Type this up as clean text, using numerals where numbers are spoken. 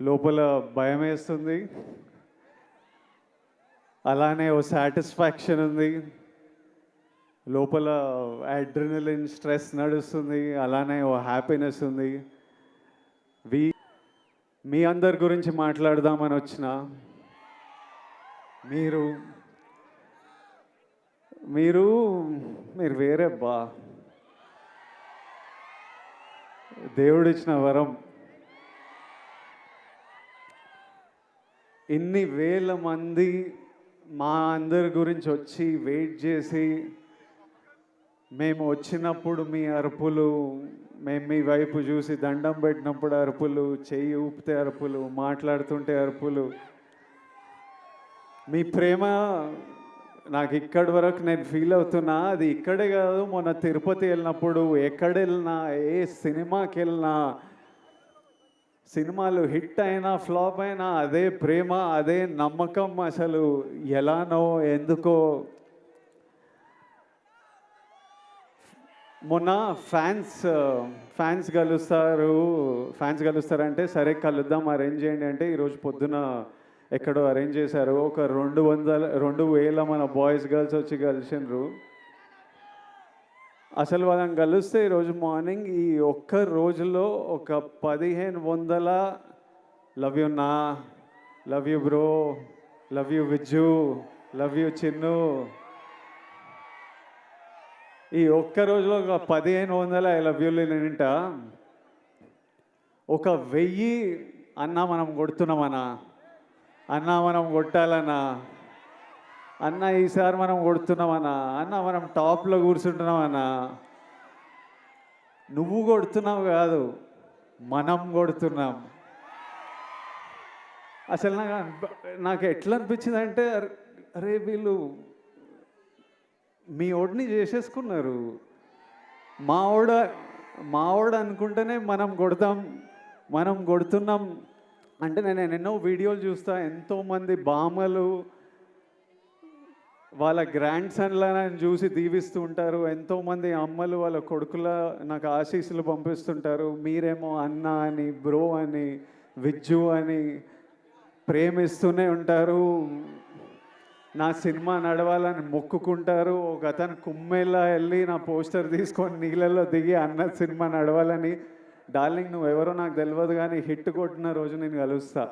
లోపల భయం వేస్తుంది, అలానే ఓ సాటిస్ఫాక్షన్ ఉంది, లోపల అడ్రినలిన్ స్ట్రెస్ నడుస్తుంది, అలానే ఓ హ్యాపీనెస్ ఉంది. మీ అందరి గురించి మాట్లాడదామని వచ్చిన మీరు మీరు మీరు వేరే బా, దేవుడిచ్చిన వరం. ఇన్ని వేల మంది మా అందరి గురించి వచ్చి వెయిట్ చేసి, మేము వచ్చినప్పుడు మీ అరుపులు, మేము మీ వైపు చూసి దండం పెట్టినప్పుడు అరుపులు, చెయ్యి ఊపితే అరుపులు, మాట్లాడుతుంటే అరుపులు, మీ ప్రేమ నాకు ఇక్కడి వరకు నేను ఫీల్ అవుతున్నా. అది ఇక్కడే కాదు, మొన్న తిరుపతి వెళ్ళినప్పుడు, ఎక్కడ వెళ్ళినా, ఏ సినిమాకి వెళ్ళినా, సినిమాలు హిట్ అయినా ఫ్లాప్ అయినా అదే ప్రేమ, అదే నమ్మకం. అసలు ఎలానో ఎందుకో. మొన్న ఫ్యాన్స్ కలుస్తారంటే సరే కలుద్దాం, అరేంజ్ చేయండి అంటే ఈరోజు పొద్దున ఎక్కడో అరేంజ్ చేశారు. ఒక 2,000 మన బాయ్స్ గర్ల్స్ వచ్చి కలిసినారు. అసలు వాళ్ళని కలిస్తే ఈరోజు మార్నింగ్ ఈ ఒక్క రోజులో ఒక 1,500 లవ్ యూ నా, love you bro, love you Vijju, love you Chinnu, ఈ ఒక్క రోజులో ఒక 1,500 ఐ లవ్ యూలు నింట ఒక 1000 అన్న మనం కొడుతున్నామన్నా, అన్న మనం కొట్టాలన్నా, అన్న ఈసారి మనం కొడుతున్నామన్నా, అన్న మనం టాప్లో కూర్చుంటున్నామన్నా. నువ్వు కొడుతున్నావు కాదు, మనం కొడుతున్నాం. అసలు నాకు ఎట్లా అనిపించింది అంటే, అరే వీళ్ళు మీ ఓడిని చేసేసుకున్నారు. మావాడు అనుకుంటేనే మనం కొడుతున్నాం అంటే. నేను ఎన్నో వీడియోలు చూస్తా, ఎంతోమంది బామ్మలు వాళ్ళ గ్రాండ్ సన్లను చూసి దీవిస్తూ ఉంటారు, ఎంతోమంది అమ్మలు వాళ్ళ కొడుకుల నాకు ఆశీస్సులు పంపిస్తుంటారు. మీరేమో అన్న అని, బ్రో అని, విజ్జు అని ప్రేమిస్తూనే ఉంటారు. నా సినిమా నడవాలని మొక్కుకుంటారు. ఒక అతను కుమ్మెల్లా వెళ్ళి నా పోస్టర్ తీసుకొని నీళ్ళల్లో దిగి అన్న సినిమా నడవాలని, డార్లింగ్ నువ్వు ఎవరో నాకు తెలియదు కానీ హిట్ కొట్టిన రోజు నేను కలుస్తా.